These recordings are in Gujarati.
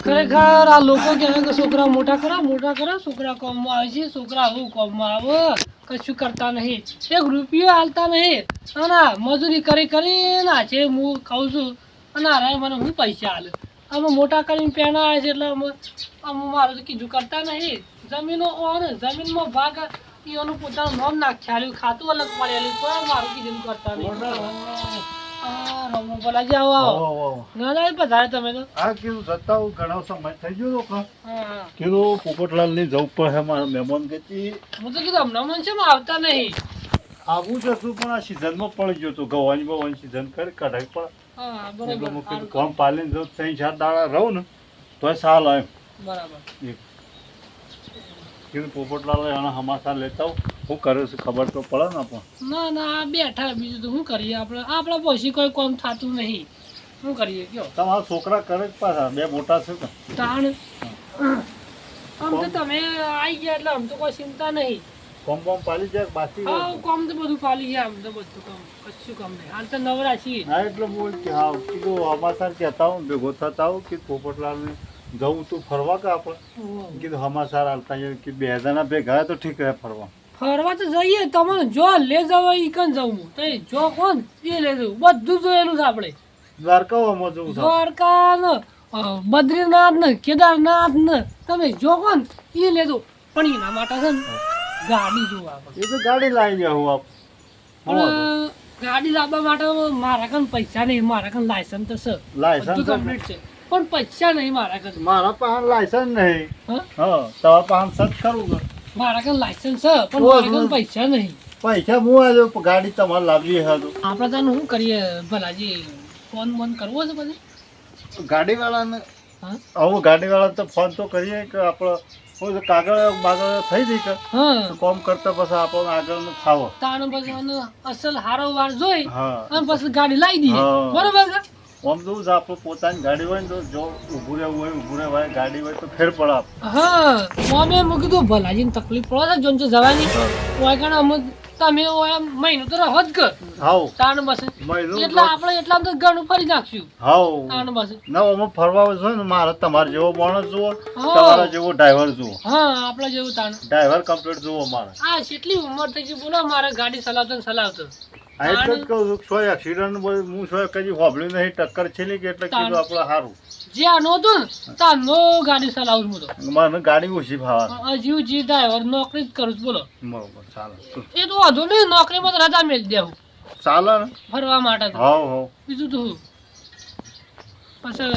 ખરેખર આ લોકો કહેવાય કે છોકરા મોટા કરો છોકરા કોમમાં આવે છે છોકરા હું કોમમાં આવે કશું કરતા નહીં એક રૂપિયો હાલતા નહીં ના મજૂરી કરીને આજે હું ખાઉં છું અને અરે મને હું પૈસા હાલે અમે મોટા કરીને પેના આવે છે એટલે અમે મારું તો કીધું કરતા નહીં જમીનો ઓને જમીનમાં ભાગ એનું પોતાનું નામ નાખ્યા ખાતું અલગ પડેલું તો મારું કીધું કરતા નહીં ભલાજી આવો ના ના પધારે તમે તો આ કીધું જતા હું ઘણો સમય થઈ ગયો લોકો કીધું પોપટલાલ ની જવું પડે મારા મહેમાન કે હું તો કીધું હમણાં મને છે આવતા નહીં આવું જ હતું પણ આ સિઝનમાં પડી ગયો હતું ગવાની બવાની સિઝન કરી કઢાઈ પણ હા બરાબર કોમ પાલીને જો 3-4 દાડા રહું ને તો સાલ એમ બરાબર કીધું પોપટલાલ એના સમાચાર લેતા હું કરે છે ખબર તો પડે ને પણ ના ના આ બેઠા બીજું તો શું કરીએ આપણે પછી કોઈ કામ થતું નહીં શું કરીએ કયો તમારા છોકરા કરે જ પાછા બે મોટા છે ને તાણ આમ તો તમે આવી ગયા એટલે આમ તો કોઈ ચિંતા નહીં કોમ પાલી જાય બાકી હા કામ તો બધું પાલી ગયા આમ તો બધું કામ કશું કામ નહીં હાલ તો નવરા છીએ હા એટલે બોલ કે હા કીધું સમાચાર કહેતા હું ભેગો થતા હું કે પોપટલાલને જવું તું ફરવા કે આપણે કીધું સમાચાર હાલતા કે 2 જણા ભેગા તો ઠીક રહે ફરવા તો જઈએ તમને જો લે જવા ઈ કન જવું તો જો કોણ એ લે જવું બધું જોયેલું છે આપણે દ્વારકામાં જવું છે દ્વારકા ને બદ્રીનાથ ને કેદારનાથ ને તમે જો કોણ એ લેજો પણ એના માટે છે ને ગાડી જોવા આપણે એ તો ગાડી લાવી જાઉં આપ પણ ગાડી લાવવા માટે મારા કન પૈસા નહીં મારા કન લાયસન્સ તો છે લાયસન્સ કમ્પ્લીટ છે પણ પૈસા નહીં મારા કન મારા પાસે લાયસન્સ નહીં હા તમારા પાસે સર્ચ કરું કે મારા કન લાયસન્સ છે પણ મારા કન પૈસા નહીં પૈસા હું આજો ગાડી તમારે લાવવી હતું આપણે તને શું કરીએ ભલાજી ફોન બોન કરવો છે પછી ગાડી વાળાને હવે ગાડી વાળા તો ફોન તો કરીએ કે આપણે કાગળ બાગળ થઈ જઈ કે કોમ કરતા પછી આપણને આગળ ફાવો તાણ પછી અસલ હારો વાર જોઈ અને પછી ગાડી લાવી દઈએ બરોબર છે આમ તો આપણે પોતાની ગાડી હોય ને તો જો ઊભું રહેવાય ગાડી હોય તો ફેર પડે હા અમે મૂકી કીધું ભલાજીને તકલીફ પડે છે જોન જવાની હોય કારણ અમે તમે મહિનો તો રહો જ કર હાવ તાણ બસ એટલે આપણે એટલા તો ઘણું ફરી નાખશું હાવ તાણ બસ ના અમે ફરવા જોઈએ ને મારે તમારે જેવો માણસ જુઓ તમારા જેવો ડ્રાઈવર જુઓ હા આપણા જેવું તાણ ડ્રાઈવર કમ્પ્લીટ જુઓ મારે હા કેટલી ઉંમર થઈ ગઈ બોલો મારે ગાડી ચલાવતો આ એટલે જ કહું છું કોઈ એક્સિડન્ટ હું શું કદી હોબળ્યું નહીં ટક્કર છેલી કે એટલે કીધું આપણે સારું જે આનો હતું ને તાનો ગાડી ચલાવું હું તો મને ગાડી ઓછી ફાવે હજી ડ્રાઈવર નોકરી જ કરું બોલો બરોબર ચાલે એ તો વાંધો નહીં નોકરીમાં તો રજા મેળ દેવું ચાલે ને ફરવા માટે હાવ બીજું તો પછી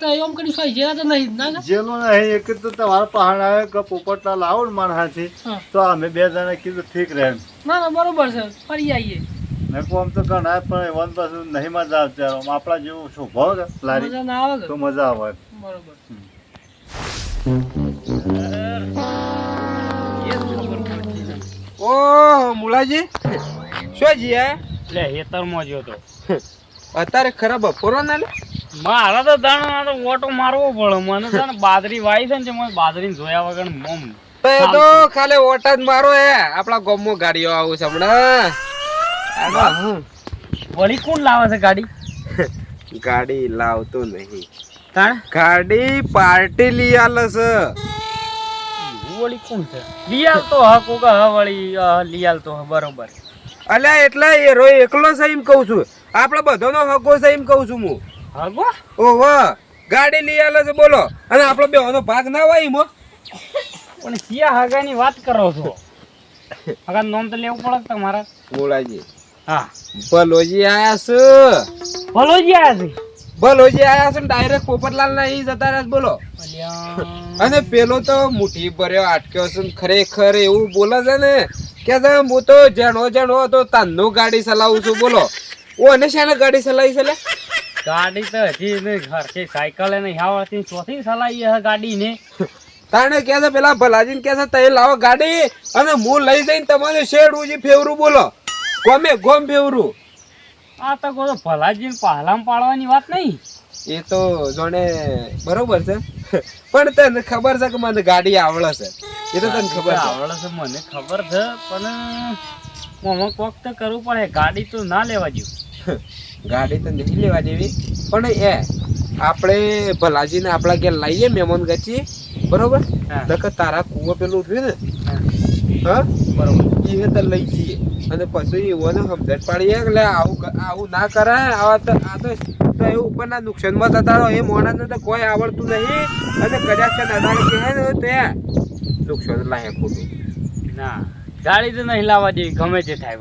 તો એમ કરી સોય જેલા તો નહીં ના જેલો નહીં એક તો તમારા પહાડ આવે કે પોપટલાલ આવો ને મારા હાથી તો અમે 2 જણા કીધું ઠીક રહે ના બરોબર છે ફરી આવીએ મેં કોમ તો ગણાય પણ વન પાછું નહીં મજા આવતી આપણા જેવું સ્વભાવ છે લારી મજા ના આવે તો મજા આવે બરોબર ઓહ મુલાજી શું જીયા લે હેતરમાં જ્યો તો અત્યારે ખરાબ બપોરો ના લે મારા તો દાણા તો ઓટો મારવો પડે મને છે ને બાજરી વાઈ છે ને તે મને બાજરી જોયા વગર મોમ તો એ તો ખાલી ઓટા જ મારો હે આપણા ગામમાં ગાડીઓ આવું છે હમણાં વળી કોણ લાવે છે ગાડી ગાડી લાવતો નહીં તાણ ગાડી પાર્ટી લઈ આલે છે વળી કોણ છે લિયાલ તો હા કોકા હા વળી લિયાલ તો બરોબર અલ્યા એટલે એ રોય એકલો છે એમ કહું છું આપણે બધાનો હગો છે એમ કહું છું હું હગો ઓહો ગાડી લઈ આલે છે બોલો અને આપણો બેવાનો ભાગ ના હોય એમાં પણ સિયા હગાની વાત કરો છો હગા નોમ તો લેવું પડે તમારા બોલાજી હા ભલોજી આયા છે ભલોજી આયા છે ભલોજી આયા છે ને ડાયરેક્ટ પોપટલાલ ના ઈ જતા રહ્યા બોલો અને પેલો તો મુઠ્ઠી ભર્યો આટક્યો છે ખરેખર એવું બોલે છે ને કે હું તો જણો હતો તાનો ગાડી ચલાવું છું બોલો ઓ અને શાને ગાડી ચલાવી છે ગાડી તો હજી ઘર કે સાયકલ નહીં આવડતી ચોથી ચલાવી હે ગાડી ને તાણે કે છે પેલા ભલાજી ને કે છે તઈ લાવો ગાડી અને હું લઈ જઈને તમારે શેડું જે ફેવરું બોલો ગોમ ફેવરું આ તો કોઈ ભલાજી પહેલામાં પાડવાની વાત નહીં એ તો જોને બરોબર છે પણ તને ખબર છે કે મને ગાડી આવડે છે એ તો તને ખબર આવડે છે મને ખબર છે પણ મોમાં કોક તો કરવું પડે ગાડી તો ના લેવા જેવું ગાડી તો નહીં લેવા જેવી પણ આપણે ભલાજીને આપણા ઘેર લાવીએ મહેમાન ગચી બરોબર હા. નકર તારા કુવો પેલું ઉઠ્યું ને હા બરોબર એને તો લઈ જઈએ અને પછી એવોને સમજણ પાડીએ કે લે આવું ના કરાય આ તો એવું ઉપરના નુકસાનમાં જતા રહો એ મોણાને તો કોઈ આવડતું નહીં અને કદાચ તે નડાણ કહે ને તે નુકસાન લાગે ખોટું ના ગાડી તો નહીં લાવવા દેવી ગમે તે થાય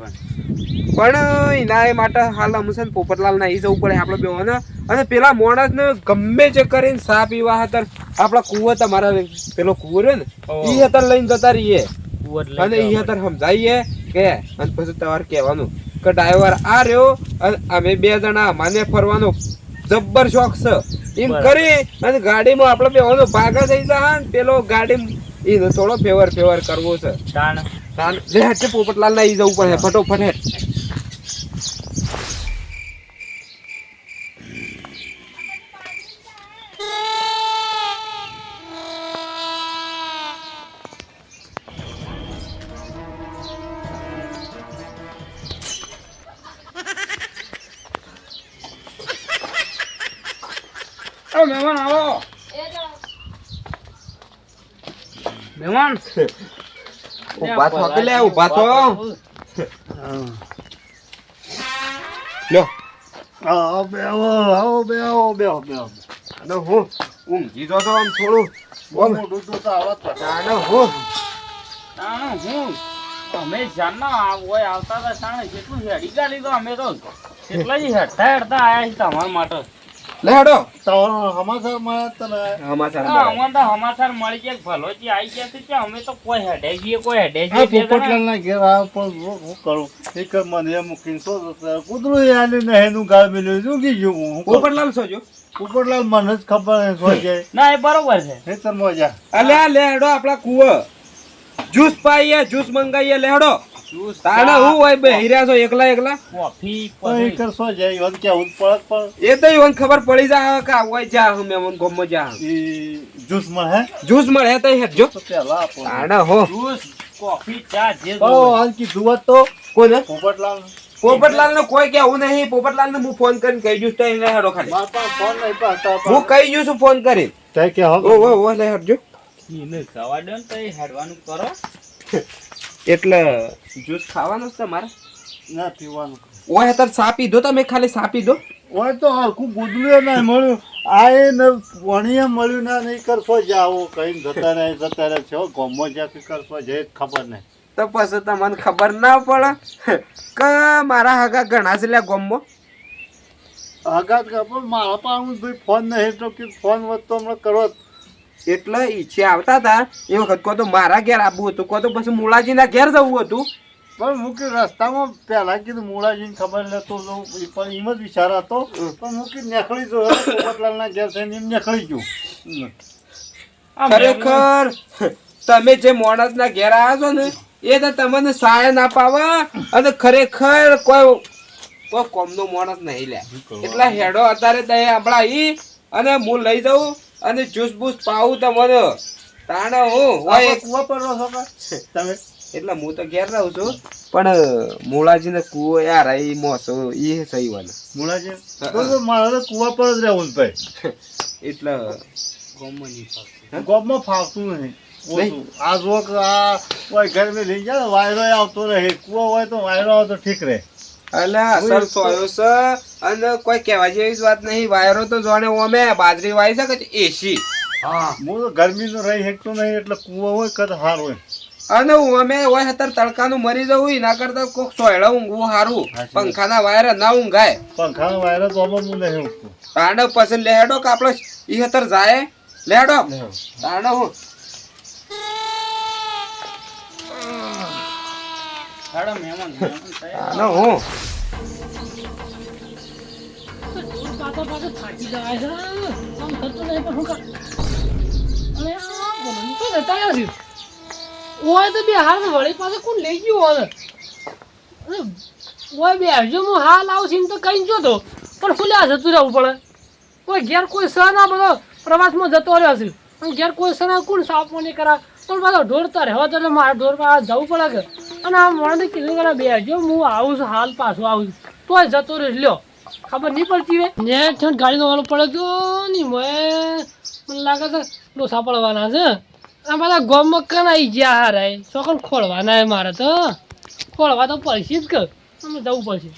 પણ એના એ માટે હાલ અમુસન પોપટલાલ ના જવું પડે આપણે બેવાને અને પેલા માણસને ગમે તે કરીને સા પીવા હતા આપણા કુવો તમારા પેલો કુવો રહ્યો ને ઓહો. એ હતા લઈને જતા રહીએ પણ અને એ હતા સમજાવીએ કે અને પછી તમારે કહેવાનું કે ડ્રાઈવર આ રહ્યો અને અમે 2 જણા મને ફરવાનો જબ્બર શોખ છે એમ બરાબર. કરી અને ગાડીમાં આપણે બેવાનો ભાગા થઈ જાય ને પેલો ગાડી એને થોડો ફેવર કરવો છે તાણ લે હટકે પોપટલાલ ના ઈ જવું પડે ફટોફટ હેઠ મહેમાન આવો મહેમાન ઉભા થો કે લે ઉભા થો લ્યો આવો બેહો અને હું ઊંઘી જો તો આમ થોડું બોલ મોટું તો આવા જ પડે. અને હું તાણ હું અમે જાણના આવતા હતા તાણે કેટલું હેડી ગાડી તો અમે તો કેટલા જ હેડતા આયા છે તમારા માટે લે હેડો તમારો સમાચાર મળ્યા તને સમાચાર હા, અમને તો સમાચાર મળી ગયા કે ભલોથી આવી ગયા છે કે અમે તો કોઈ હેડે જઈએ આ પોપટલાલના ઘેર આવ્યો પણ હું કરું એક મને એમ મૂકીને શું કૂતરું યાદ એનું ગાળ મેલ્યું ઊંઘી ગયું હું પોપટલાલ સોજો પોપટલાલ મને જ ખબર નહીં શું જાય ના એ બરોબર છે ખેતર મજા અલે લે હેડો આપડા કુવો જ્યુસ પાઈએ જ્યુસ મંગાઈએ લે હેડો તાણે હું હોય બે હીરા છો એકલા કોફી પણ એ કરશો જાય એવું કેવું પડક પણ એ તો ઈવન ખબર પડી જાય કે હોય જા હું મેમન ગોમમાં જા એ જ્યુસ મળે જ્યુસ મળે તો હેડજો તો પેલા આપો તાણે હો જ્યુસ કોફી ચા જે આજ કીધું હોત તો કોને પોપટલાલ પોપટલાલ ને કોઈ કેવું નહીં પોપટલાલ ને હું ફોન કરીને કહી દઉં તો એને હેડો ખાલી મારા પાસે ફોન નહીં પાછા હું કહી દઉં છું ફોન કરી તે કે ઓ હવે ઓ ઓ લે હેડજો એને સવા દો ને તો એ હેડવાનું કરો એટલે જ્યુસ ખાવાનું છે તમારે ના પીવાનું ઓય તર સા પીધો તમે ખાલી સા પીધો હોય તો હરખું ગોદડું ના મળ્યું આ એ ને વણીએ મળ્યું ના નહીં કરશો જાઓ કઈ જતા રહે છે ગોમમાં જ્યાં કઈ કરશો જાય ખબર નહીં તો પછી તમને ખબર ના પડે કે મારા હગા ઘણા છે લ્યા ગોમમાં આઘાત પણ મારા પાસે ભાઈ ફોન નહીં તો કે ફોન વધતો હમણાં કરો એટલે ઈચ્છે આવતા હતા એ વખત કહો તો મારા ઘેર આવવું હતું કહો તો પછી મુળાજીના ઘેર જવું હતું પણ હું કે રસ્તામાં પહેલા કીધું મૂળાજીને ખબર લેતો જઉં પણ એમ જ વિચાર હતો પણ હું કે નીકળી જો પોપટલાલના ઘેર થઈને એમ નીકળી ગયું ખરેખર તમે જે માણસના ઘેર આવ્યા છો ને એ તો તમને સહાય ના પાવે અને ખરેખર કોઈ કોમનો માણસ નહીં લે એટલા હેડો અત્યારે તય આપણા ઈ અને હું લઈ જાઉં અને જ્યુસ બૂસ પાવું તમને તાણે હું હોય કુવા પર રહો છો કે તમે એટલે હું તો ઘેર રહું છું પણ મૂળાજીને કુવો યાર એ મોસો એ સહી વાલે મૂળાજી તો મારે તો કુવા પર જ રહેવું છે ભાઈ એટલે ગોબમાં ફાવતું નહીં ઓછું. આ જો કે આ કોઈ ઘર મેં લઈ જાય વાયરો આવતો રહે કુવો હોય તો વાયરો આવે તો ઠીક રહે એટલે અસર સોયો છે અને કોઈ કહેવા જેવી જ વાત નહીં વાયરો તો જોણે ઓમે બાજરી વાય છે કે એસી હા હું તો ગરમીનું રહી શકતો નહીં એટલે કુવો હોય કદ હાર હોય અને ઓમે હોય અત્યારે તડકાનું મરી જવું એના કરતા કોક સોયડા ઊંઘવું સારું પંખાના વાયર ના ઊંઘાય પંખાનો વાયરો તો હવે હું નહીં ઉઠતો તાંડવ પછી લેડો કે આપણે ઈ અત્યારે જાય લેડો તાંડવ હું હેડો મહેમાન તાંડવ હું પાછો થાકી જાય છે આમ થતું નહીં પણ હું કર અને આ બોલું તો લેતા આવ્યા છે ઓય તો બે હાલ વળી પાસે કોણ લઈ ગયું હવે ઓય બે આવજો હું હાલ આવશું તો કઈ જો તો પણ ખુલ્યા જતું રહેવું પડે કોઈ ઘેર કોઈ સહ ના બધો પ્રવાસમાં જતો રહ્યો છે અને ઘેર કોઈ સહ ના કોણ સાફ નહીં કરા પણ બધો ઢોરતા રહેવા તો એટલે મારે ઢોર પાસે જવું પડે કે અને આ મને કીધું કે બે આવજો હું આવું છું હાલ પાછું આવું છું તોય જતો રહ્યો લ્યો ખબર નહીં પડતી વે ને છે ગાડીનો વાળો પડ્યો તો નહીં મને લાગે છે ડોસા પડવાના છે આ બધા ગોમમાં કન આવી ગયા હારે ચોકન ખોળવાના હે મારે તો ખોળવા તો પડશે જ કે અમે જવું પડશે